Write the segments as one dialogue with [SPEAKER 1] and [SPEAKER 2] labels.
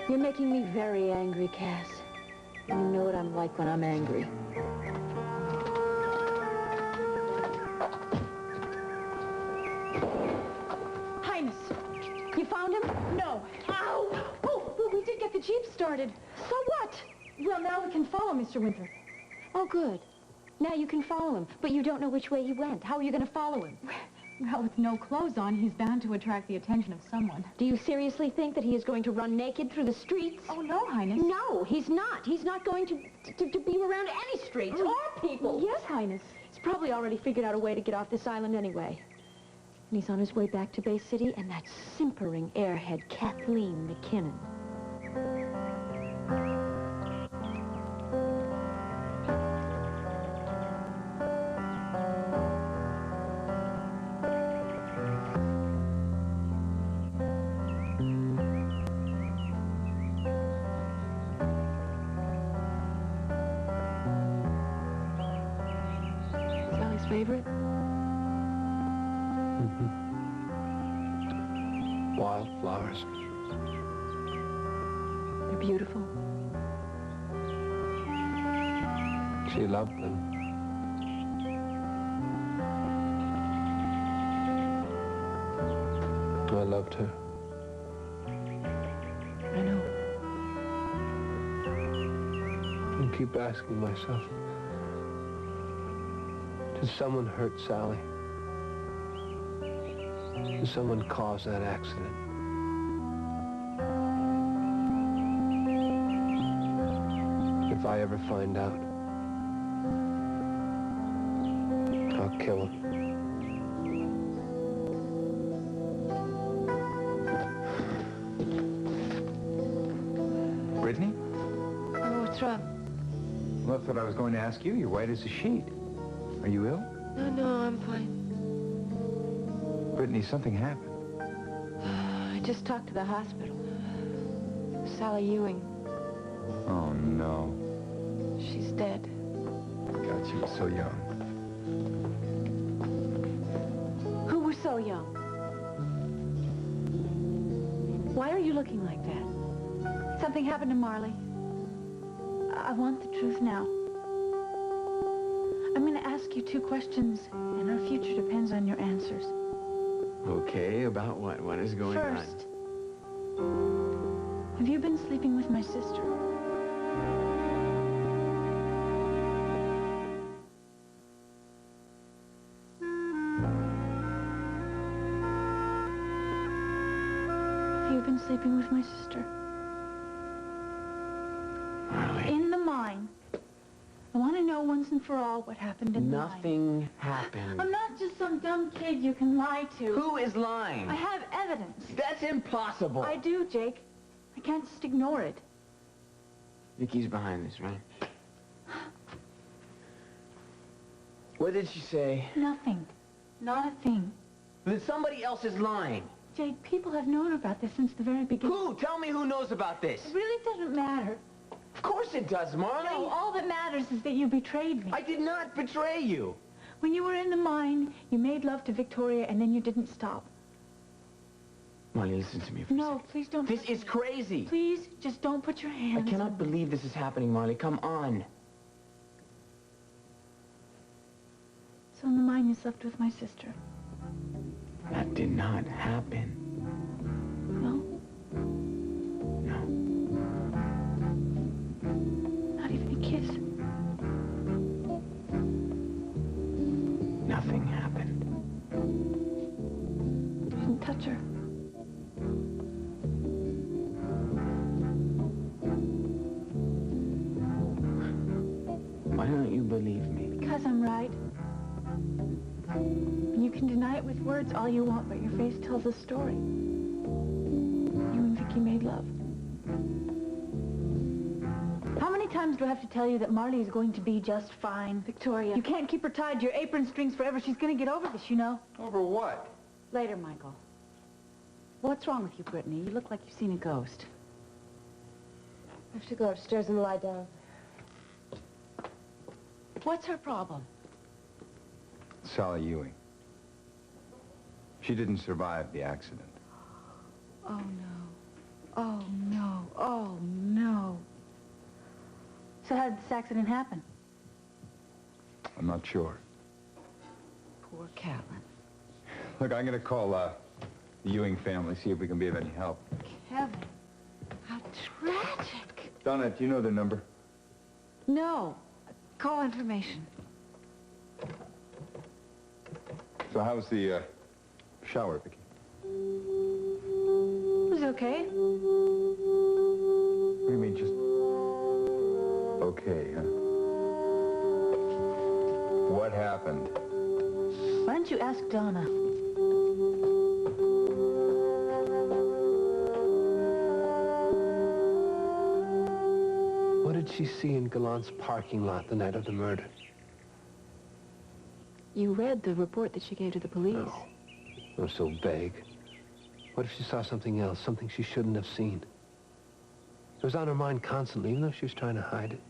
[SPEAKER 1] You're making me very angry, Cass. You know what I'm like when I'm angry.
[SPEAKER 2] Highness, you found him? No. Ow! Oh, well, we did get the Jeep started. So what? Well, now we can follow Mr. Winthrop.
[SPEAKER 1] Oh, good. Now you can follow him, but you don't know which way he went. How are you going to follow him?
[SPEAKER 2] Well, with no clothes on, he's bound to attract the attention of someone.
[SPEAKER 1] Do you seriously think that he is going to run naked through the streets?
[SPEAKER 2] Oh, no, Highness.
[SPEAKER 1] No, he's not. He's not going to be around any streets or people.
[SPEAKER 2] Yes, Highness.
[SPEAKER 1] He's probably already figured out a way to get off this island anyway. And he's on his way back to Bay City, and that simpering airhead, Kathleen McKinnon. Favorite?
[SPEAKER 3] Wildflowers.
[SPEAKER 1] They're beautiful.
[SPEAKER 3] She loved them. I loved her.
[SPEAKER 1] I know.
[SPEAKER 3] I keep asking myself, did someone hurt Sally? Did someone cause that accident? If I ever find out, I'll kill him.
[SPEAKER 4] Brittany?
[SPEAKER 1] Oh, what's wrong?
[SPEAKER 4] Well, that's what I was going to ask you. You're white as a sheet. Are you ill?
[SPEAKER 1] No, I'm fine.
[SPEAKER 4] Brittany, something happened.
[SPEAKER 1] I just talked to the hospital. Sally Ewing.
[SPEAKER 4] Oh, no.
[SPEAKER 1] She's dead.
[SPEAKER 4] God, she was so young.
[SPEAKER 1] Who was so young? Why are you looking like that?
[SPEAKER 2] Something happened to Marley. I want the truth now. I'm going to ask you 2 questions, and our future depends on your answers.
[SPEAKER 5] Okay, about what? What is going on?
[SPEAKER 2] First, have you been sleeping with my sister? Have you been sleeping with my sister?
[SPEAKER 5] Marley.
[SPEAKER 2] In the mine. I want to know once and for all what happened in the mine.
[SPEAKER 5] Nothing happened.
[SPEAKER 2] I'm not just some dumb kid you can lie to.
[SPEAKER 5] Who is lying?
[SPEAKER 2] I have evidence.
[SPEAKER 5] That's impossible.
[SPEAKER 2] I do, Jake. I can't just ignore it.
[SPEAKER 5] Vicky's behind this, right? What did she say?
[SPEAKER 2] Nothing. Not a thing.
[SPEAKER 5] That somebody else is lying.
[SPEAKER 2] Jake, people have known about this since the very beginning.
[SPEAKER 5] Who? Tell me who knows about this.
[SPEAKER 2] It really doesn't matter.
[SPEAKER 5] Of course it does, Marley.
[SPEAKER 2] No, all that matters is that you betrayed me.
[SPEAKER 5] I did not betray you.
[SPEAKER 2] When you were in the mine, you made love to Victoria, and then you didn't stop.
[SPEAKER 5] Marley, listen to me for a
[SPEAKER 2] No,
[SPEAKER 5] second.
[SPEAKER 2] please don't.
[SPEAKER 5] This is crazy.
[SPEAKER 2] Please, just don't put your hands
[SPEAKER 5] I cannot
[SPEAKER 2] on me.
[SPEAKER 5] believe this is happening, Marley. Come on.
[SPEAKER 2] So in the mine, you slept with my sister.
[SPEAKER 5] That did not happen.
[SPEAKER 2] No?
[SPEAKER 5] No.
[SPEAKER 2] Not even a kiss?
[SPEAKER 5] Nothing happened.
[SPEAKER 2] You didn't touch her?
[SPEAKER 5] Why don't you believe me?
[SPEAKER 2] Because I'm right. And you can deny it with words all you want, but your face tells a story. You and Vicky made love. How many times do I have to tell you that Marley is going to be just fine? Victoria, you can't keep her tied to your apron strings forever. She's going to get over this, you know.
[SPEAKER 4] Over what?
[SPEAKER 1] Later, Michael. What's wrong with you, Brittany? You look like you've seen a ghost. I have to go upstairs and lie down. What's her problem?
[SPEAKER 4] Sally Ewing. She didn't survive the accident.
[SPEAKER 1] Oh, no.
[SPEAKER 2] Oh, no. Oh, no. So how did this accident happen?
[SPEAKER 4] I'm not sure.
[SPEAKER 2] Poor Catlin.
[SPEAKER 4] Look, I'm going to call the Ewing family, see if we can be of any help.
[SPEAKER 2] Kevin, how tragic.
[SPEAKER 4] Donna, do you know their number?
[SPEAKER 2] No. Call information.
[SPEAKER 4] So how's the shower, Vicky?
[SPEAKER 2] It was okay.
[SPEAKER 4] What do you mean, just okay, huh? What happened?
[SPEAKER 2] Why don't you ask Donna?
[SPEAKER 3] What did she see in Gallant's parking lot the night of the murder?
[SPEAKER 1] You read the report that she gave to the police.
[SPEAKER 3] No. It was so vague. What if she saw something else, something she shouldn't have seen? It was on her mind constantly, even though she was trying to hide it.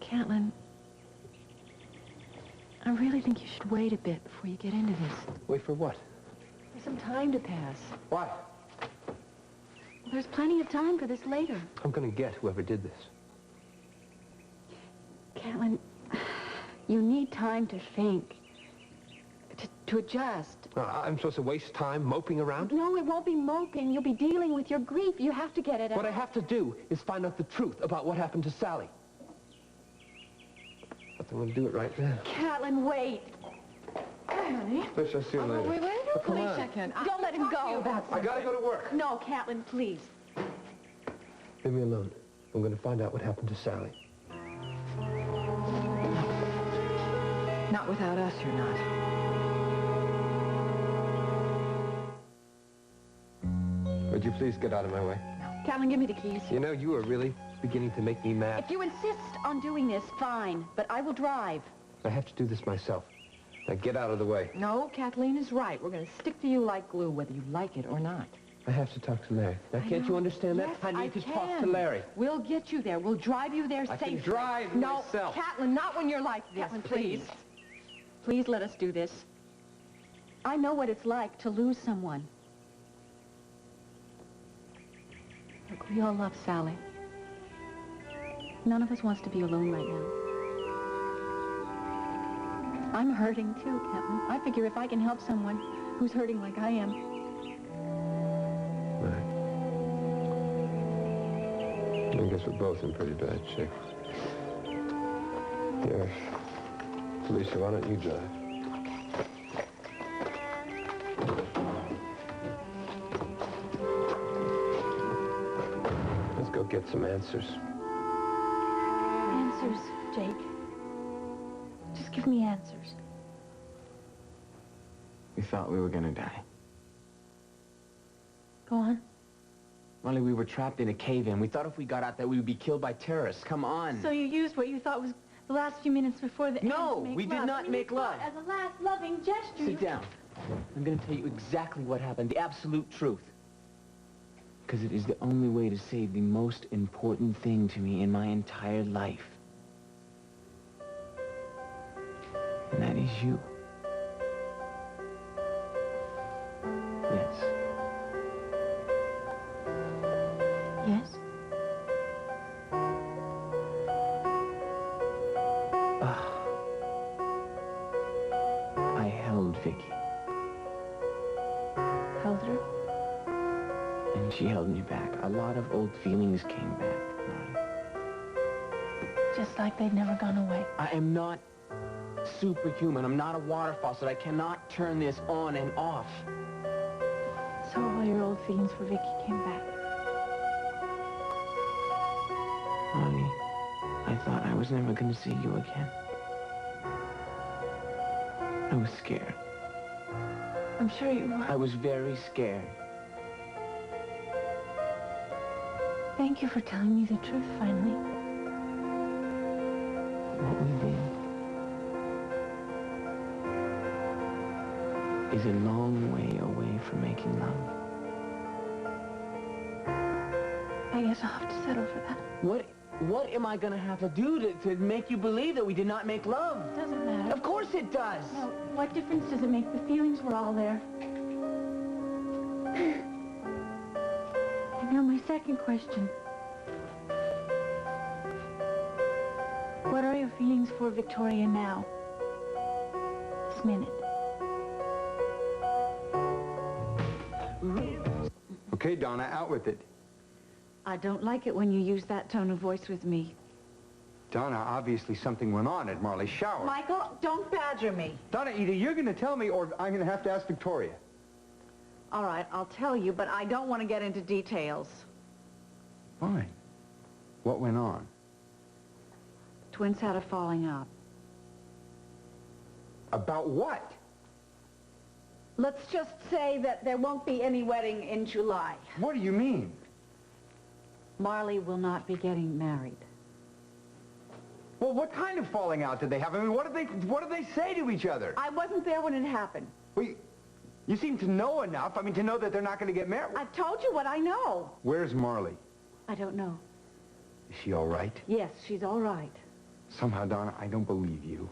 [SPEAKER 1] Catlin, I really think you should wait a bit before you get into this.
[SPEAKER 3] Wait for what?
[SPEAKER 1] For some time to pass.
[SPEAKER 3] Why?
[SPEAKER 1] There's plenty of time for this later.
[SPEAKER 3] I'm gonna get whoever did this.
[SPEAKER 1] Catlin, you need time to think. To adjust.
[SPEAKER 3] I'm supposed to waste time moping around?
[SPEAKER 1] No, it won't be moping. You'll be dealing with your grief. You have to get it out.
[SPEAKER 3] What I have to do is find out the truth about what happened to Sally. But I'm gonna do it right now.
[SPEAKER 1] Catlin, wait.
[SPEAKER 2] Honey.
[SPEAKER 3] Let's just see you later.
[SPEAKER 2] Wait,
[SPEAKER 3] Oh, come
[SPEAKER 2] wait a
[SPEAKER 3] on.
[SPEAKER 2] second.
[SPEAKER 1] Don't let him go.
[SPEAKER 3] I gotta go to work.
[SPEAKER 1] No, Catlin, please.
[SPEAKER 3] Leave me alone. I'm gonna find out what happened to Sally.
[SPEAKER 2] Not without us, you're not.
[SPEAKER 3] Would you please get out of my way?
[SPEAKER 1] Catlin, give me the keys.
[SPEAKER 3] You know, you are really beginning to make me mad.
[SPEAKER 1] If you insist on doing this, fine. But I will drive.
[SPEAKER 3] I have to do this myself. Now get out of the way.
[SPEAKER 2] No, Kathleen is right. We're going to stick to you like glue, whether you like it or not.
[SPEAKER 3] I have to talk to Larry. Now, can't you understand that?
[SPEAKER 2] Yes,
[SPEAKER 3] I need to talk to
[SPEAKER 2] can.
[SPEAKER 3] Larry.
[SPEAKER 2] We'll get you there. We'll drive you there
[SPEAKER 3] I
[SPEAKER 2] safely.
[SPEAKER 3] can drive
[SPEAKER 2] no,
[SPEAKER 3] myself.
[SPEAKER 2] Catlin, not when you're like this,
[SPEAKER 1] Catlin,
[SPEAKER 2] please.
[SPEAKER 1] Please let us do this. I know what it's like to lose someone. Look, we all love Sally. None of us wants to be alone right now. I'm hurting too, Catlin. I figure if I can help someone who's hurting like I am.
[SPEAKER 3] Right. I guess we're both in pretty bad shape. Here. Felicia, why don't you drive? Let's go get some answers.
[SPEAKER 1] Answers, Jake. Just give me answers.
[SPEAKER 5] We thought we were gonna die.
[SPEAKER 1] Go on.
[SPEAKER 5] Molly, we were trapped in a cave-in. We thought if we got out there, we would be killed by terrorists. Come on.
[SPEAKER 2] So you used what you thought was the last few minutes before the
[SPEAKER 5] No,
[SPEAKER 2] end to make
[SPEAKER 5] we did
[SPEAKER 2] love.
[SPEAKER 5] not
[SPEAKER 2] I mean,
[SPEAKER 5] make
[SPEAKER 2] you thought
[SPEAKER 5] love.
[SPEAKER 2] As a last loving gesture.
[SPEAKER 5] Sit down. I'm gonna tell you exactly what happened, the absolute truth. Because it is the only way to save the most important thing to me in my entire life. And that is you. Yes.
[SPEAKER 1] Yes?
[SPEAKER 5] I held Vicky,
[SPEAKER 1] Held her?
[SPEAKER 5] and she held me back. A lot of old feelings came back, Molly.
[SPEAKER 1] Just like they'd never gone away.
[SPEAKER 5] I am not superhuman. I'm not a water faucet. I cannot turn this on and off.
[SPEAKER 1] So all your old feelings for Vicky came back.
[SPEAKER 5] Molly, I thought I was never going to see you again. I was scared.
[SPEAKER 1] I'm sure you were.
[SPEAKER 5] I was very scared.
[SPEAKER 1] Thank you for telling me the truth finally.
[SPEAKER 5] What we did is a long way away from making love.
[SPEAKER 1] I guess I'll have to settle for that.
[SPEAKER 5] What am I going to have to do to make you believe that we did not make love?
[SPEAKER 1] Doesn't matter.
[SPEAKER 5] Of course it does.
[SPEAKER 1] No, what difference does it make? The feelings were all there.
[SPEAKER 2] Now, my second question. What are your feelings for Victoria now? This minute.
[SPEAKER 4] Okay, Donna, out with it.
[SPEAKER 2] I don't like it when you use that tone of voice with me.
[SPEAKER 4] Donna, obviously something went on at Marley's shower.
[SPEAKER 2] Michael, don't badger me.
[SPEAKER 4] Donna, either you're going to tell me or I'm going to have to ask Victoria.
[SPEAKER 2] All right, I'll tell you, but I don't want to get into details.
[SPEAKER 4] Fine. What went on?
[SPEAKER 2] Twins had a falling out.
[SPEAKER 4] About what?
[SPEAKER 2] Let's just say that there won't be any wedding in July.
[SPEAKER 4] What do you mean?
[SPEAKER 2] Marley will not be getting married.
[SPEAKER 4] Well, what kind of falling out did they have? I mean, what did they say to each other?
[SPEAKER 2] I wasn't there when it happened.
[SPEAKER 4] Well, you seem to know enough. I mean, to know that they're not going to get married.
[SPEAKER 2] I've told you what I know.
[SPEAKER 4] Where's Marley?
[SPEAKER 2] I don't know.
[SPEAKER 4] Is she all right?
[SPEAKER 2] Yes, she's all right.
[SPEAKER 4] Somehow, Donna, I don't believe you.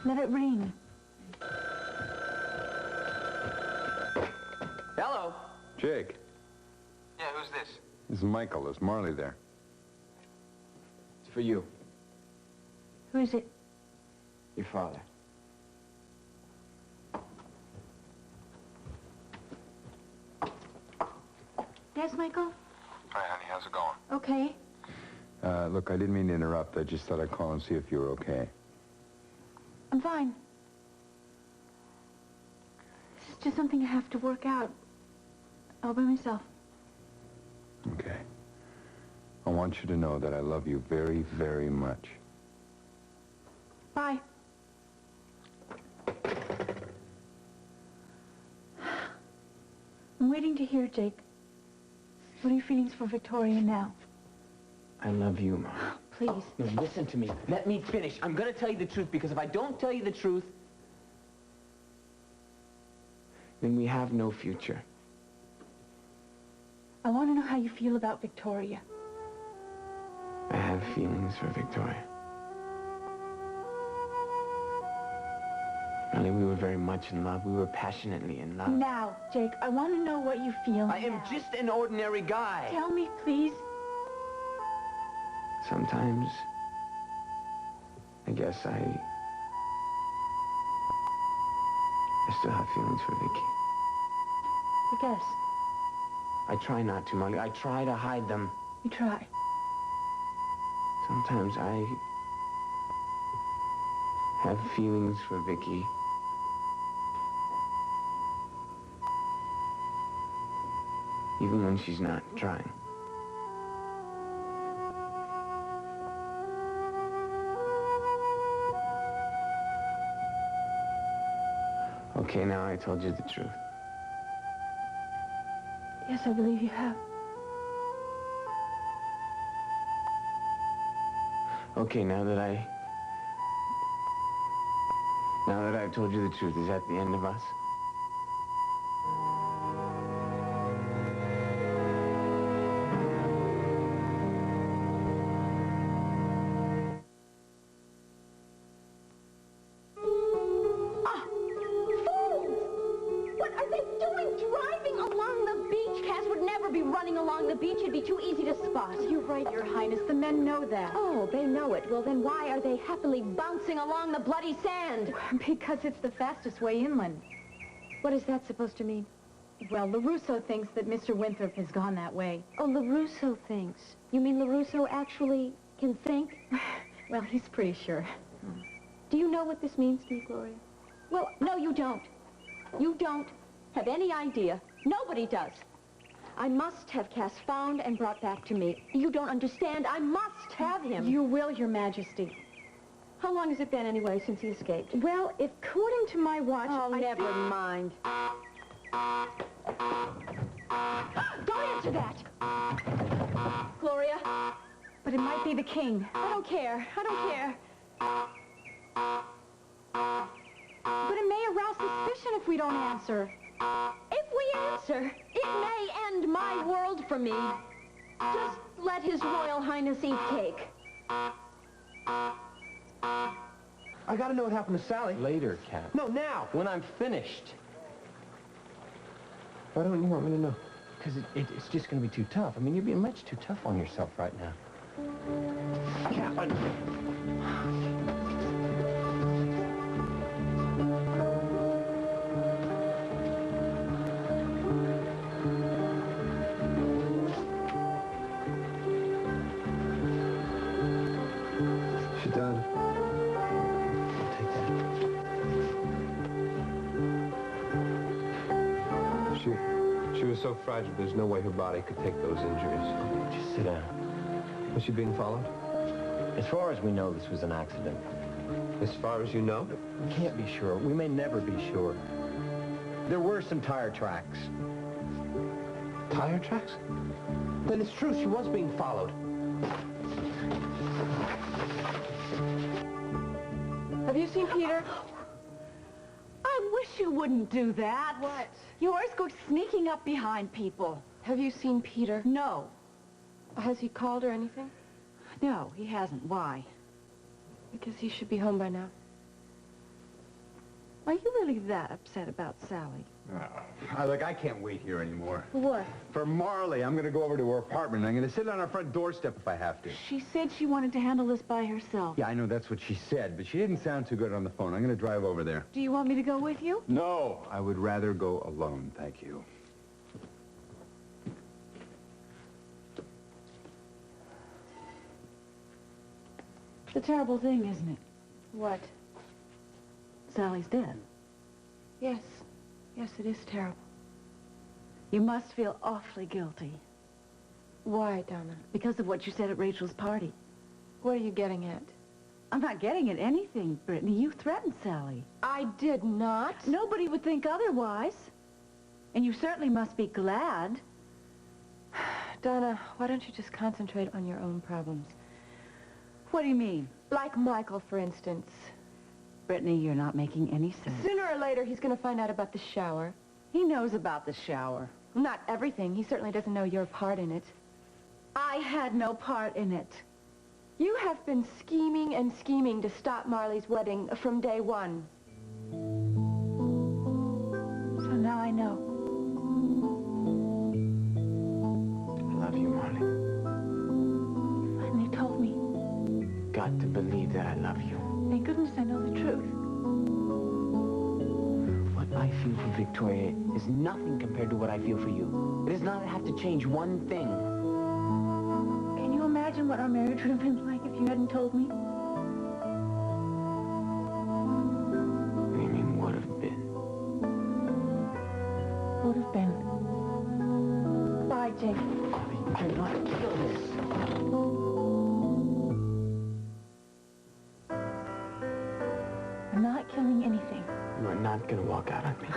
[SPEAKER 2] Let it ring.
[SPEAKER 5] Hello.
[SPEAKER 4] Jake,
[SPEAKER 5] Yeah, who's this?
[SPEAKER 4] this is Michael. Is Marley there?
[SPEAKER 5] It's for you.
[SPEAKER 2] Who is it?
[SPEAKER 5] Your father.
[SPEAKER 2] Yes, Michael?
[SPEAKER 4] Hi, honey. How's it going?
[SPEAKER 2] Okay.
[SPEAKER 4] Look, I didn't mean to interrupt. I just thought I'd call and see if you were okay.
[SPEAKER 2] I'm fine. This is just something I have to work out. All by myself.
[SPEAKER 4] Okay. I want you to know that I love you very, very much.
[SPEAKER 2] Bye. I'm waiting to hear, Jake. What are your feelings for Victoria now?
[SPEAKER 5] I love you, Mom.
[SPEAKER 2] Please.
[SPEAKER 5] No, listen to me. Let me finish. I'm going to tell you the truth, because if I don't tell you the truth, then we have no future.
[SPEAKER 2] I want to know how you feel about Victoria.
[SPEAKER 5] I have feelings for Victoria. Marley, we were very much in love. We were passionately in love.
[SPEAKER 2] Now, Jake, I want to know what you feel
[SPEAKER 5] I am
[SPEAKER 2] now.
[SPEAKER 5] just an ordinary guy.
[SPEAKER 2] Tell me, please.
[SPEAKER 5] Sometimes, I guess I still have feelings for Vicky.
[SPEAKER 2] I guess.
[SPEAKER 5] I try not to, Marley. I try to hide them.
[SPEAKER 2] You try.
[SPEAKER 5] Sometimes I have feelings for Vicky. Even when she's not trying. Okay, now I told you the truth.
[SPEAKER 2] Yes, I believe you have.
[SPEAKER 5] Okay, now that I've told you the truth, is that the end of us?
[SPEAKER 1] What are they doing driving along the beach? Cass would never be running along the beach. It'd be too easy to spot.
[SPEAKER 2] You're right, Your Highness. The men know that.
[SPEAKER 1] Oh, they know it. Well, then why are they happily bouncing along the bloody sand?
[SPEAKER 2] Because it's the fastest way inland.
[SPEAKER 1] What is that supposed to mean?
[SPEAKER 2] Well, LaRusso thinks that Mr. Winthrop has gone that way.
[SPEAKER 1] Oh, LaRusso thinks. You mean LaRusso actually can think?
[SPEAKER 2] Well, he's pretty sure.
[SPEAKER 1] Do you know what this means to you, Gloria? Well, no, you don't. You don't have any idea. Nobody does. I must have Cass found and brought back to me. You don't understand. I must have him.
[SPEAKER 2] You will, Your Majesty.
[SPEAKER 1] How long has it been, anyway, since he escaped?
[SPEAKER 2] Well, according to my watch,
[SPEAKER 1] Oh,
[SPEAKER 2] I
[SPEAKER 1] never
[SPEAKER 2] think...
[SPEAKER 1] mind. Don't answer that! Gloria,
[SPEAKER 2] But it might be the king.
[SPEAKER 1] I don't care. I don't care.
[SPEAKER 2] But it may arouse suspicion if we don't answer.
[SPEAKER 1] If we the answer. It may end my world for me. Just let His Royal Highness eat cake.
[SPEAKER 3] I gotta know what happened to Sally.
[SPEAKER 5] Later, Cap.
[SPEAKER 3] No, now.
[SPEAKER 5] When I'm finished.
[SPEAKER 3] Why don't you want me to know?
[SPEAKER 5] Because it's just going to be too tough. I mean, you're being much too tough on yourself right now.
[SPEAKER 3] Cap, She's done. I'll take that. She was so fragile, there's no way her body could take those injuries.
[SPEAKER 5] Just sit down.
[SPEAKER 3] Was she being followed?
[SPEAKER 5] As far as we know, this was an accident.
[SPEAKER 3] As far as you know?
[SPEAKER 5] We can't be sure. We may never be sure. There were some tire tracks.
[SPEAKER 3] Tire tracks? Then it's true, she was being followed.
[SPEAKER 2] Have you seen Peter? I wish you wouldn't do that. What? You always go sneaking up behind people.
[SPEAKER 1] Have you seen Peter?
[SPEAKER 2] No.
[SPEAKER 1] Has he called or anything?
[SPEAKER 2] No, he hasn't. Why?
[SPEAKER 1] Because he should be home by now.
[SPEAKER 2] Are you really that upset about Sally?
[SPEAKER 4] Look, I can't wait here anymore.
[SPEAKER 1] For what?
[SPEAKER 4] For Marley, I'm going to go over to her apartment. I'm going to sit on her front doorstep if I have to.
[SPEAKER 2] She said she wanted to handle this by herself.
[SPEAKER 4] Yeah, I know that's what she said, but she didn't sound too good on the phone. I'm going to drive over there.
[SPEAKER 2] Do you want me to go with you?
[SPEAKER 4] No, I would rather go alone, thank you.
[SPEAKER 2] It's a terrible thing, isn't it?
[SPEAKER 1] What?
[SPEAKER 2] Sally's dead.
[SPEAKER 1] Yes. Yes, it is terrible.
[SPEAKER 2] You must feel awfully guilty
[SPEAKER 1] Why, Donna?
[SPEAKER 2] because of what you said at Rachel's party.
[SPEAKER 1] What are you getting at?
[SPEAKER 2] I'm not getting at anything, Brittany. You threatened Sally.
[SPEAKER 1] I did not.
[SPEAKER 2] Nobody would think otherwise. And you certainly must be glad.
[SPEAKER 1] Donna, why don't you just concentrate on your own problems?
[SPEAKER 2] What do you mean?
[SPEAKER 1] Like Michael, for instance.
[SPEAKER 2] Brittany, you're not making any sense.
[SPEAKER 1] Sooner or later, he's going to find out about the shower.
[SPEAKER 2] He knows about the shower.
[SPEAKER 1] Not everything. He certainly doesn't know your part in it.
[SPEAKER 2] I had no part in it.
[SPEAKER 1] You have been scheming and scheming to stop Marley's wedding from day one.
[SPEAKER 2] So now I know.
[SPEAKER 5] I love you, Marley.
[SPEAKER 2] You finally told me.
[SPEAKER 5] Got to believe that I love you.
[SPEAKER 2] Thank goodness I know the truth.
[SPEAKER 5] What I feel for Victoria is nothing compared to what I feel for you. It does not have to change one thing.
[SPEAKER 2] Can you imagine what our marriage would have been like if you hadn't told me?
[SPEAKER 5] What do you mean, would have been?
[SPEAKER 2] Would have been. Bye, Jake.
[SPEAKER 5] I'm not kill this.
[SPEAKER 2] I'm not killing anything.
[SPEAKER 5] You are not going to walk out on me.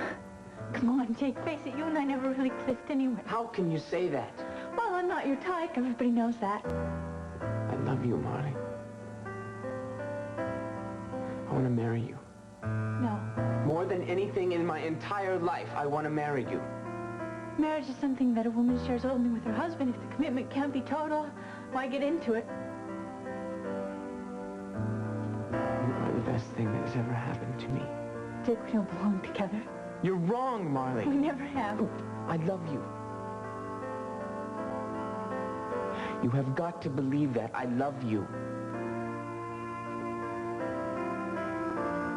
[SPEAKER 2] Come on, Jake, face it. You and I never really clicked anyway.
[SPEAKER 5] How can you say that?
[SPEAKER 2] Well, I'm not your type. Everybody knows that.
[SPEAKER 5] I love you, Marley. I want to marry you.
[SPEAKER 2] No.
[SPEAKER 5] More than anything in my entire life, I want to marry you.
[SPEAKER 2] Marriage is something that a woman shares only with her husband. If the commitment can't be total, why get into it?
[SPEAKER 5] You are the best thing that has ever happened to me.
[SPEAKER 2] Jake, we don't belong together.
[SPEAKER 5] You're wrong, Marley.
[SPEAKER 2] We never have.
[SPEAKER 5] I love you. You have got to believe that. I love you.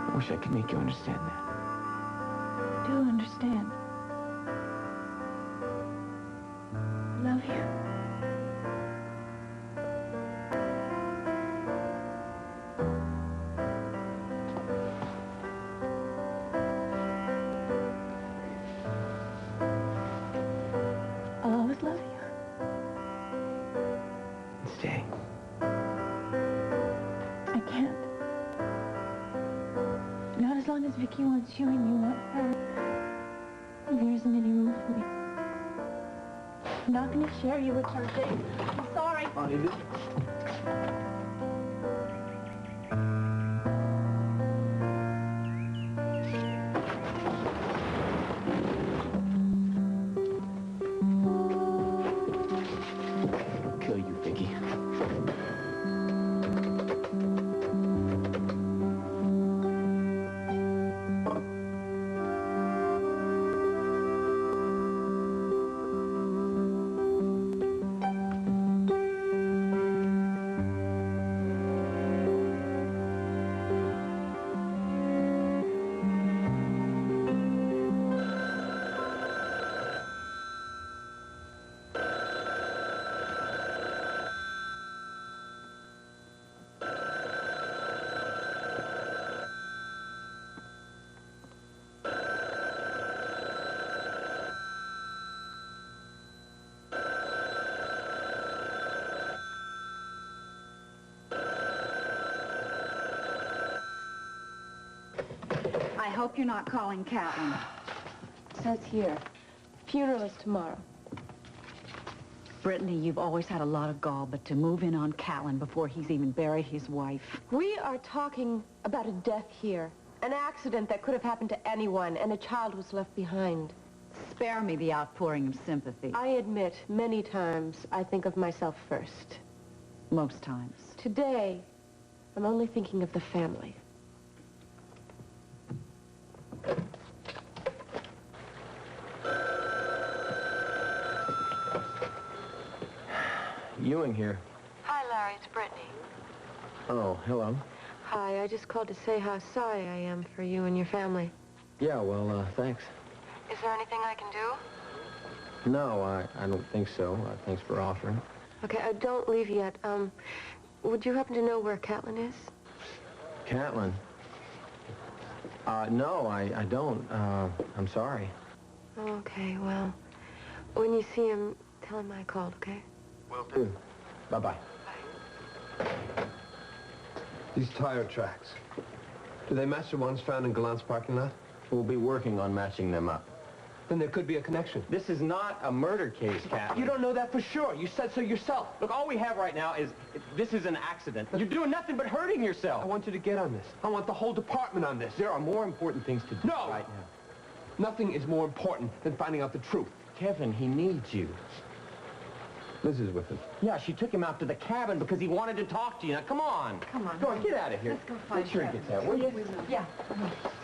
[SPEAKER 5] I wish I could make you understand that.
[SPEAKER 2] I do understand. I love you. I'll always love you.
[SPEAKER 5] Stay.
[SPEAKER 2] I can't. Not as long as Vicky wants you and you want her. There isn't any room for me. I'm not going to share you with her, Jake. I'm sorry.
[SPEAKER 5] Marley, this...
[SPEAKER 2] I hope you're not calling Catlin.
[SPEAKER 6] It says here, funeral is tomorrow.
[SPEAKER 2] Brittany, you've always had a lot of gall, but to move in on Catlin before he's even buried his wife.
[SPEAKER 6] We are talking about a death here. An accident that could have happened to anyone, and a child was left behind.
[SPEAKER 2] Spare me the outpouring of sympathy.
[SPEAKER 6] I admit, many times, I think of myself first.
[SPEAKER 2] Most times.
[SPEAKER 6] Today, I'm only thinking of the family.
[SPEAKER 5] Ewing here.
[SPEAKER 6] Hi, Larry. It's Brittany.
[SPEAKER 5] Oh, hello.
[SPEAKER 6] Hi. I just called to say how sorry I am for you and your family.
[SPEAKER 5] Yeah, well, thanks.
[SPEAKER 6] Is there anything I can do?
[SPEAKER 5] No, I don't think so. Thanks for offering.
[SPEAKER 6] Okay, don't leave yet. Would you happen to know where Catlin is?
[SPEAKER 5] Catlin? No, I don't. I'm sorry.
[SPEAKER 6] Okay, well, when you see him, tell him I called, okay?
[SPEAKER 5] Will do. Bye-bye.
[SPEAKER 3] These tire tracks. Do they match the ones found in Gallant's parking lot?
[SPEAKER 5] We'll be working on matching them up.
[SPEAKER 3] Then there could be a connection.
[SPEAKER 5] This is not a murder case, Catlin.
[SPEAKER 7] You don't know that for sure. You said so yourself. Look, all we have right now is, this is an accident. You're doing nothing but hurting yourself.
[SPEAKER 3] I want you to get on this. I want the whole department on this.
[SPEAKER 7] There are more important things to do
[SPEAKER 3] No!
[SPEAKER 7] right now.
[SPEAKER 3] Nothing is more important than finding out the truth.
[SPEAKER 5] Kevin, he needs you.
[SPEAKER 3] Liz is with him.
[SPEAKER 7] Yeah, she took him out to the cabin because he wanted to talk to you. Now, come on.
[SPEAKER 2] Come on.
[SPEAKER 7] Go on, get out of here.
[SPEAKER 2] Let's go find
[SPEAKER 7] Make sure
[SPEAKER 2] Kevin.
[SPEAKER 7] he gets out, will you?
[SPEAKER 2] Yeah.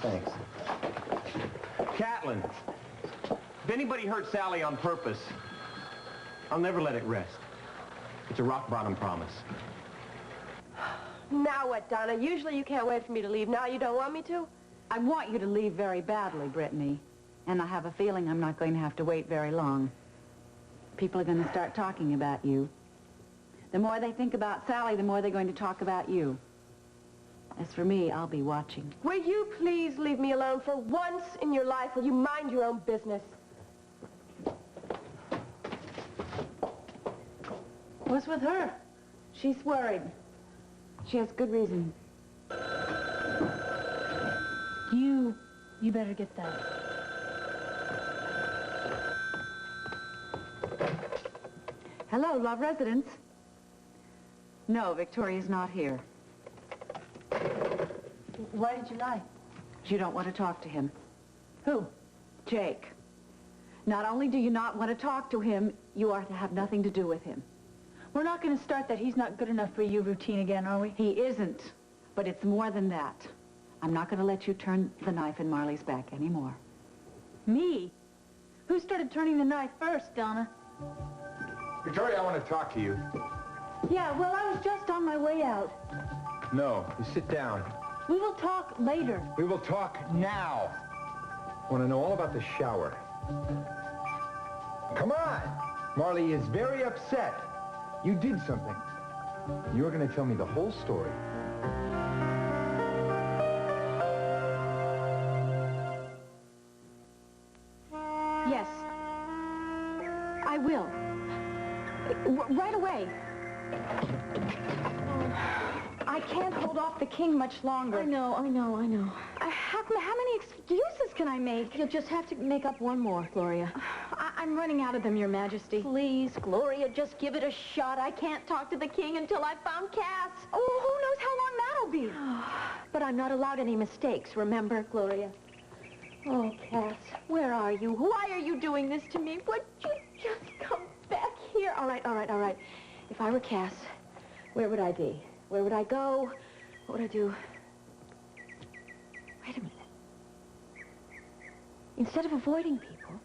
[SPEAKER 7] Thanks. Catlin, if anybody hurt Sally on purpose, I'll never let it rest. It's a rock-bottom promise.
[SPEAKER 6] Now what, Donna? Usually you can't wait for me to leave. Now you don't want me to?
[SPEAKER 2] I want you to leave very badly, Brittany. And I have a feeling I'm not going to have to wait very long. People are going to start talking about you. The more they think about Sally, the more they're going to talk about you. As for me, I'll be watching.
[SPEAKER 6] Will you please leave me alone for once in your life? Will you mind your own business?
[SPEAKER 2] What's with her? She's worried. She has good reason. You better get that. Hello, Love Residence. No, Victoria's not here.
[SPEAKER 6] Why did you lie?
[SPEAKER 2] You don't want to talk to him. Who? Jake. Not only do you not want to talk to him, you are to have nothing to do with him.
[SPEAKER 8] We're not going to start that he's not good enough for you routine again, are we?
[SPEAKER 2] He isn't, but it's more than that. I'm not going to let you turn the knife in Marley's back anymore.
[SPEAKER 8] Me? Who started turning the knife first, Donna?
[SPEAKER 4] Victoria, I want to talk to you.
[SPEAKER 8] Yeah, well, I was just on my way out.
[SPEAKER 4] No, you sit down.
[SPEAKER 8] We will talk later.
[SPEAKER 4] We will talk now. I want to know all about the shower. Come on! Marley is very upset. You did something. You're going to tell me the whole story.
[SPEAKER 1] Yes. I will. Right away. I can't hold off the king much longer.
[SPEAKER 8] I know.
[SPEAKER 1] How many excuses can I make?
[SPEAKER 8] You'll just have to make up one more, Gloria.
[SPEAKER 1] I'm running out of them, Your Majesty.
[SPEAKER 8] Please, Gloria, just give it a shot. I can't talk to the king until I've found Cass.
[SPEAKER 1] Oh, who knows how long that'll be?
[SPEAKER 8] But I'm not allowed any mistakes, remember, Gloria? Oh, Cass, where are you? Why are you doing this to me? Would you just come back here?
[SPEAKER 1] All right. If I were Cass, where would I be? Where would I go? What would I do? Wait a minute. Instead of avoiding people,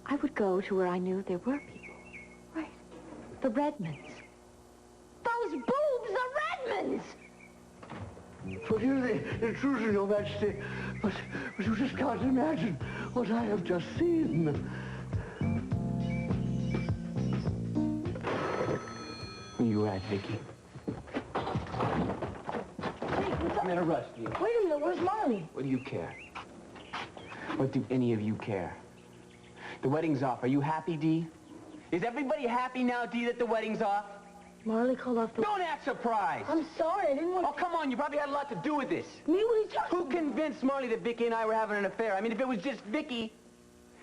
[SPEAKER 1] I would go to where I knew there were people. Right. The Redmonds. Those boobs, the Redmonds!
[SPEAKER 9] Forgive the intrusion, Your Majesty, but you just can't imagine what I have just seen.
[SPEAKER 5] Where you at, Vicky? I'm in a rush, Dee.
[SPEAKER 8] Wait a minute, where's Marley?
[SPEAKER 5] What do you care? What do any of you care? The wedding's off. Are you happy, Dee? Is everybody happy now, Dee, that the wedding's off?
[SPEAKER 9] Marley called off the...
[SPEAKER 5] Don't act surprised.
[SPEAKER 9] I'm sorry, I didn't want
[SPEAKER 5] Oh, come on, you probably had a lot to do with this.
[SPEAKER 9] Me? What are you talking
[SPEAKER 5] Who convinced Marley that Vicky and I were having an affair? I mean, if it was just Vicky,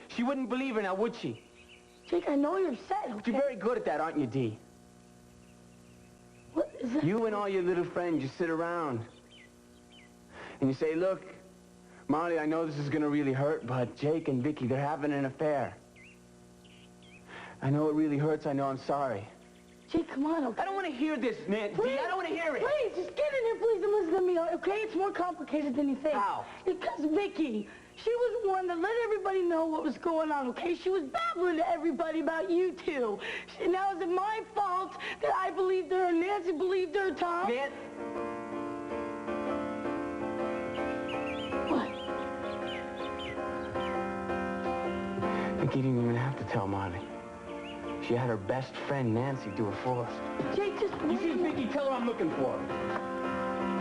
[SPEAKER 5] she wouldn't believe her now, would she?
[SPEAKER 9] Jake, I know you're upset,
[SPEAKER 5] But
[SPEAKER 9] okay?
[SPEAKER 5] you're very good at that, aren't you, Dee?
[SPEAKER 9] What is that?
[SPEAKER 5] You and all your little friends, you sit around. And you say, look, Marley, I know this is going to really hurt, but Jake and Vicky, they're having an affair. I know it really hurts. I know I'm sorry.
[SPEAKER 9] Jake, come on, okay?
[SPEAKER 5] I don't want to hear this, man. Dee, I don't want to hear it.
[SPEAKER 9] Please, just get in here, please, and listen to me, okay? It's more complicated than you think.
[SPEAKER 5] How?
[SPEAKER 9] Because Vicky, she was the one that let everybody know what was going on, okay? She was babbling to everybody about you two. Now, is it my fault that I believed her and Nancy believed her, Tom?
[SPEAKER 5] Man,
[SPEAKER 9] What?
[SPEAKER 5] Vicky didn't even have to tell Marley. She had her best friend, Nancy, do it for us.
[SPEAKER 9] Jake, just...
[SPEAKER 5] You see Vicky, tell her I'm looking for her.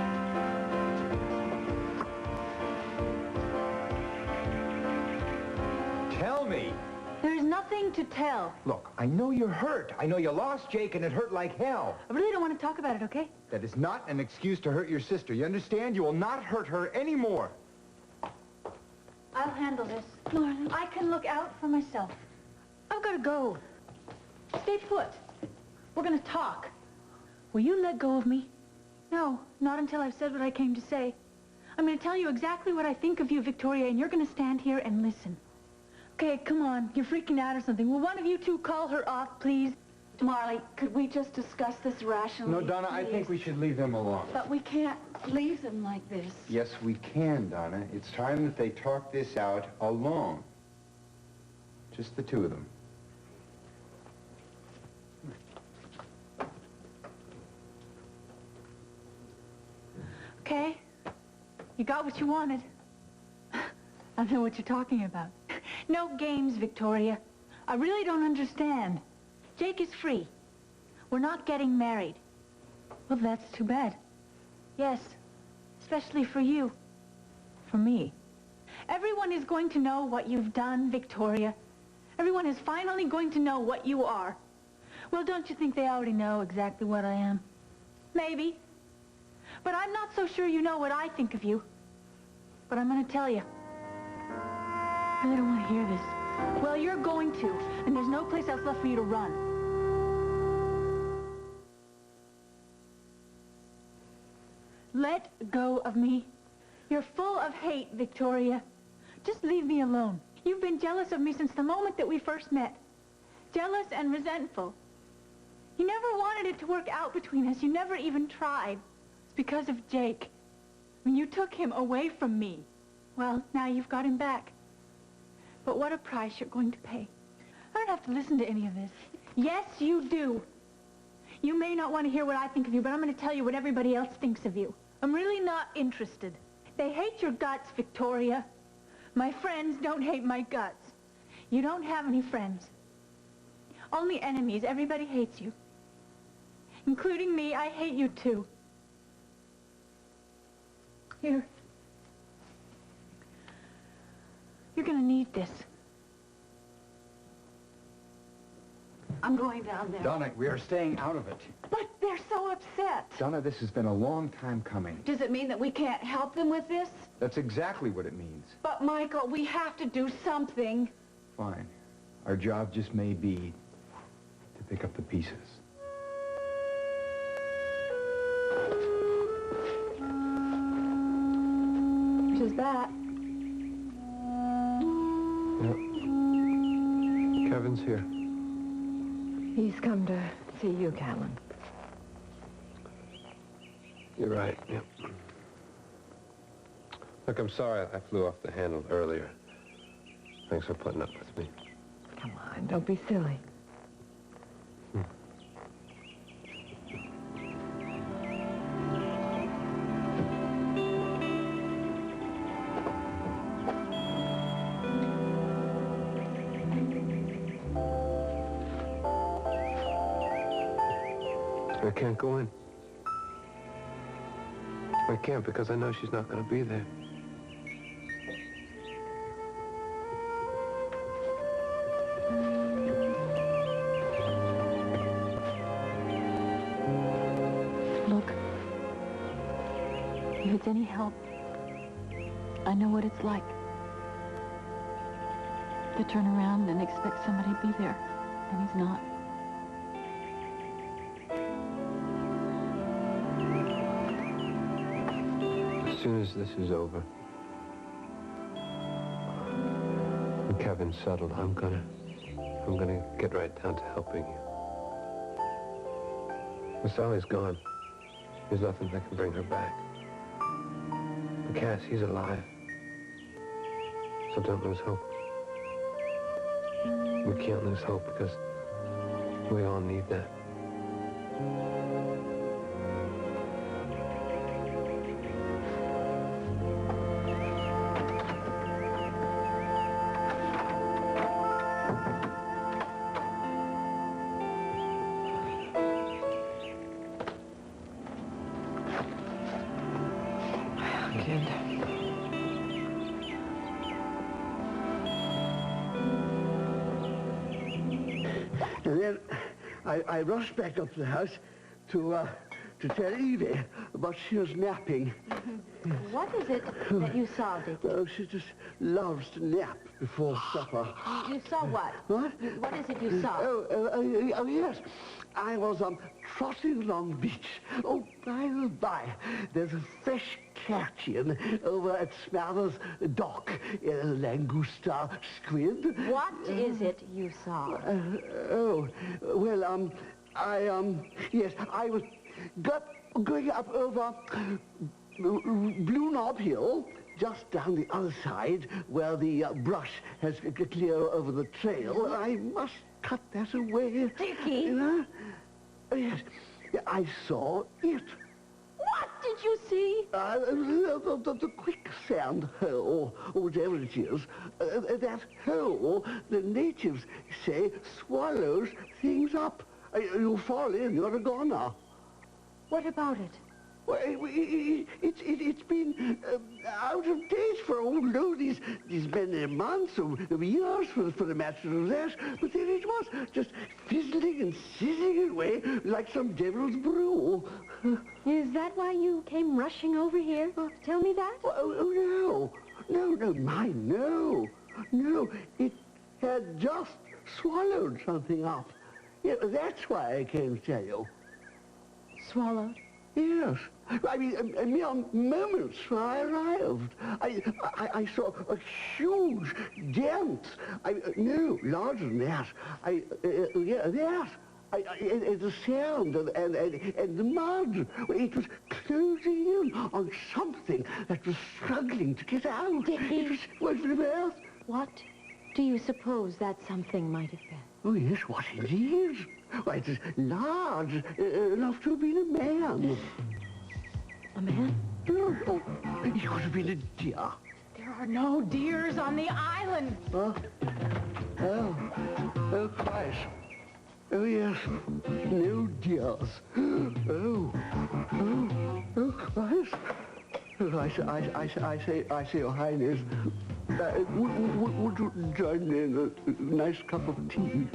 [SPEAKER 4] Tell me.
[SPEAKER 2] There's nothing to tell.
[SPEAKER 4] Look, I know you're hurt. I know you lost Jake and it hurt like hell.
[SPEAKER 2] I really don't want to talk about it, okay?
[SPEAKER 4] That is not an excuse to hurt your sister. You understand? You will not hurt her anymore.
[SPEAKER 2] I'll handle this. Marley, I can look out for myself. I've got to go. Stay put. We're going to talk. Will you let go of me? No, not until I've said what I came to say. I'm going to tell you exactly what I think of you, Victoria, and you're going to stand here and listen. Okay, come on. You're freaking out or something. Will one of you two call her off, please?
[SPEAKER 1] Marley, could we just discuss this rationally?
[SPEAKER 4] No, Donna, I think we should leave them alone.
[SPEAKER 1] But we can't leave them like this.
[SPEAKER 4] Yes, we can, Donna. It's time that they talk this out alone. Just the two of them.
[SPEAKER 2] Okay. You got what you wanted. I know what you're talking about. No games, Victoria. I really don't understand. Jake is free. We're not getting married. Well, that's too bad. Yes, especially for you. For me. Everyone is going to know what you've done, Victoria. Everyone is finally going to know what you are. Well, don't you think they already know exactly what I am? Maybe. But I'm not so sure you know what I think of you. But I'm going to tell you. I really don't want to hear this. Well, you're going to, and there's no place else left for you to run. Let go of me. You're full of hate, Victoria. Just leave me alone. You've been jealous of me since the moment that we first met. Jealous and resentful. You never wanted it to work out between us. You never even tried. It's because of Jake. When you took him away from me. Well, now you've got him back. But what a price you're going to pay. I don't have to listen to any of this. Yes, you do. You may not want to hear what I think of you, but I'm going to tell you what everybody else thinks of you. I'm really not interested. They hate your guts, Victoria. My friends don't hate my guts. You don't have any friends. Only enemies. Everybody hates you. Including me. I hate you too. Here. You're going to need this. I'm going down there.
[SPEAKER 4] Donna, we are staying out of it.
[SPEAKER 2] But they're so upset.
[SPEAKER 4] Donna, this has been a long time coming.
[SPEAKER 1] Does it mean that we can't help them with this?
[SPEAKER 4] That's exactly what it means.
[SPEAKER 1] But, Michael, we have to do something.
[SPEAKER 4] Fine. Our job just may be to pick up the pieces.
[SPEAKER 1] Which is that?
[SPEAKER 3] Yep. Kevin's here.
[SPEAKER 6] He's come to see you, Callan.
[SPEAKER 3] You're right, yep. Look, I'm sorry I flew off the handle earlier. Thanks for putting up with me.
[SPEAKER 6] Come on, don't be silly.
[SPEAKER 3] I can't go in. I can't because I know she's not going to be there.
[SPEAKER 1] help. I know what it's like to turn around and expect somebody to be there, and he's not.
[SPEAKER 3] As soon as this is over, and Kevin's settled, I'm gonna get right down to helping you. When Sally's gone, there's nothing that can bring her back. But Cass, he's alive. So don't lose hope. We can't lose hope because we all need that.
[SPEAKER 10] And then I rushed back up to the house to tell Evie, but she was napping.
[SPEAKER 1] What is it that you saw, Dickie?
[SPEAKER 10] Well, she just loves to nap before supper.
[SPEAKER 1] You saw what?
[SPEAKER 10] What?
[SPEAKER 1] What is it you saw?
[SPEAKER 10] Oh, yes. I was trotting along the beach. Oh, by the by, there's a fresh catch in over at Smathers Dock. Langosta, squid.
[SPEAKER 1] What is it you saw?
[SPEAKER 10] Yes, I was going up over Blue Knob Hill, just down the other side, where the brush has clear over the trail. I must cut that away.
[SPEAKER 1] Dickie!
[SPEAKER 10] You know? Yes, I saw it.
[SPEAKER 1] What did you see?
[SPEAKER 10] The quicksand hole, or whatever it is. That hole, the natives say, swallows things up. You fall in, you're a goner.
[SPEAKER 1] What about it?
[SPEAKER 10] Well, it's been out of date for these many months of years for the matter of that. But there it was, just fizzling and sizzling away like some devil's brew.
[SPEAKER 1] Is that why you came rushing over here to tell me that?
[SPEAKER 10] Oh, no. No, it had just swallowed something up. Yeah, that's why I came to tell you.
[SPEAKER 1] Swallowed?
[SPEAKER 10] Yes. I mean, a mere moments when I arrived. I saw a huge dent. No, larger than that. The sand and the mud. It was closing in on something that was struggling to get out.
[SPEAKER 1] Dickie.
[SPEAKER 10] It was from earth.
[SPEAKER 1] What do you suppose that something might have been?
[SPEAKER 10] Oh, yes, what it is. Why, it is large enough to have been a man.
[SPEAKER 1] A man?
[SPEAKER 10] Oh, it could have been a deer.
[SPEAKER 9] There are no deers on the island.
[SPEAKER 10] Huh? Oh, Christ. Oh, yes, no deers. Oh, Christ. Oh, I say, Your Highness, would you join me in a nice cup of tea?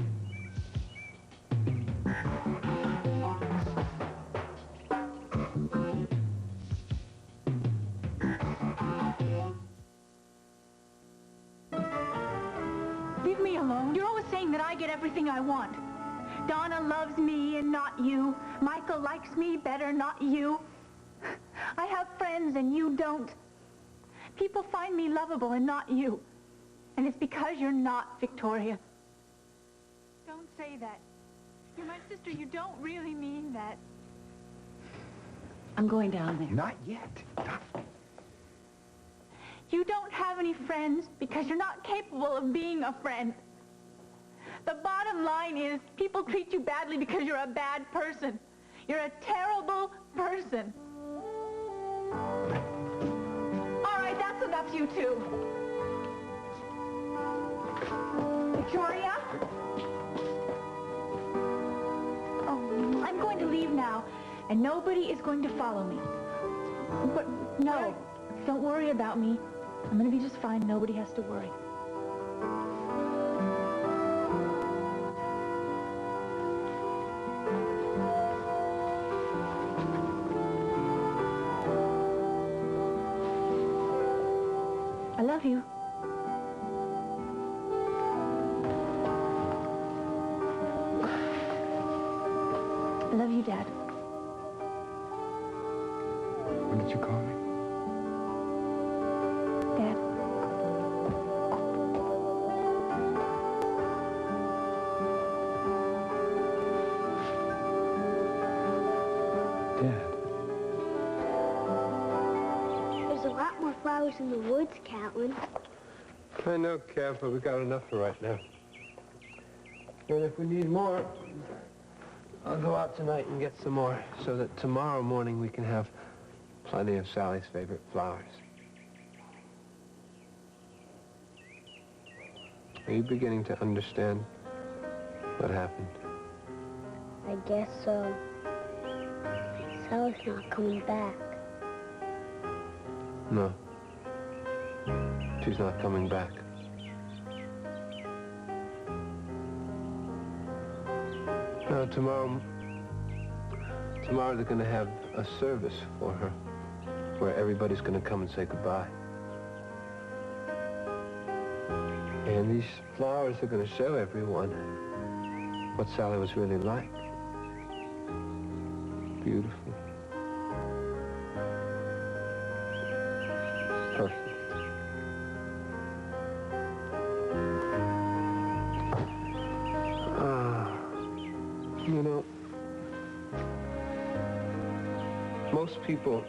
[SPEAKER 9] Leave me alone. You're always saying that I get everything I want. Donna loves me and not you. Michael likes me better, not you. I have friends and you don't. People find me lovable and not you. And it's because you're not Victoria. Don't say that. You're my sister. You don't really mean that.
[SPEAKER 2] I'm going down there.
[SPEAKER 4] Not yet.
[SPEAKER 9] You don't have any friends because you're not capable of being a friend. The bottom line is people treat you badly because you're a bad person. You're a terrible person. All right, that's enough, you two. Victoria? Oh, I'm going to leave now, and nobody is going to follow me. But no, don't worry about me. I'm going to be just fine. Nobody has to worry.
[SPEAKER 8] love you. I love you, Dad.
[SPEAKER 4] What did you call me?
[SPEAKER 8] Dad.
[SPEAKER 4] Dad.
[SPEAKER 11] There's a lot more flowers in the woods, Catlin.
[SPEAKER 3] I know, Kev, but we got enough for right now. And if we need more, I'll go out tonight and get some more so that tomorrow morning we can have plenty of Sally's favorite flowers. Are you beginning to understand what happened?
[SPEAKER 11] I guess so. Sally's not coming back.
[SPEAKER 3] No. She's not coming back. No, tomorrow they're going to have a service for her where everybody's going to come and say goodbye. And these flowers are going to show everyone what Sally was really like. Beautiful. Perfect. You know, most people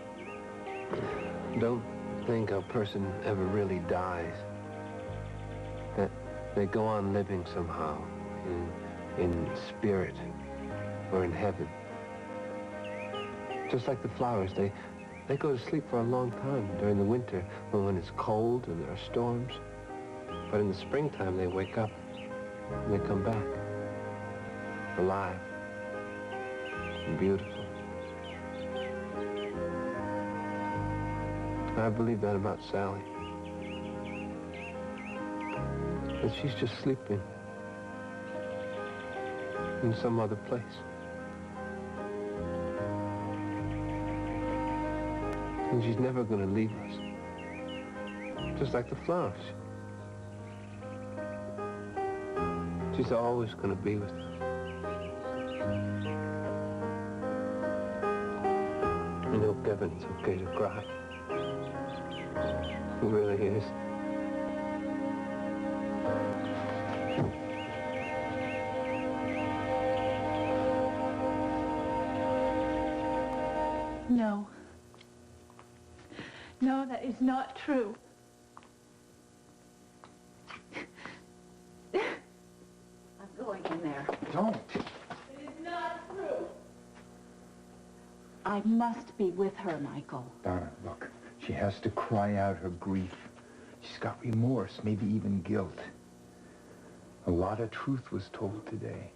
[SPEAKER 3] don't think a person ever really dies. That they go on living somehow, in spirit or in heaven. Just like the flowers, they go to sleep for a long time during the winter when it's cold and there are storms. But in the springtime, they wake up and they come back, alive and beautiful. I believe that about Sally. That she's just sleeping in some other place. And she's never going to leave us. Just like the flowers. She's always going to be with us. You know, Kevin, it's okay to cry. It really is.
[SPEAKER 9] No. No, that is not true.
[SPEAKER 2] I'm going in there.
[SPEAKER 4] Don't.
[SPEAKER 9] It is not true.
[SPEAKER 2] I must be with her, Michael.
[SPEAKER 4] Donna, look. She has to cry out her grief. She's got remorse, maybe even guilt. A lot of truth was told today.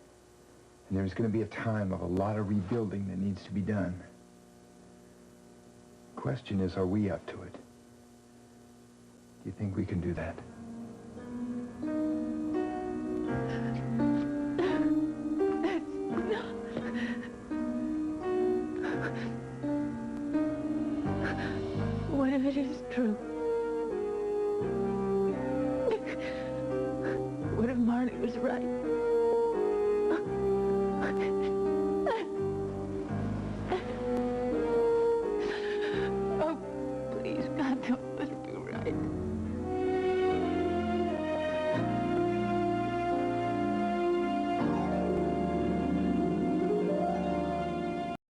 [SPEAKER 4] And there's going to be a time of a lot of rebuilding that needs to be done. Question is, are we up to it? Do you think we can do that?
[SPEAKER 9] What if it is true? What if Marty was right?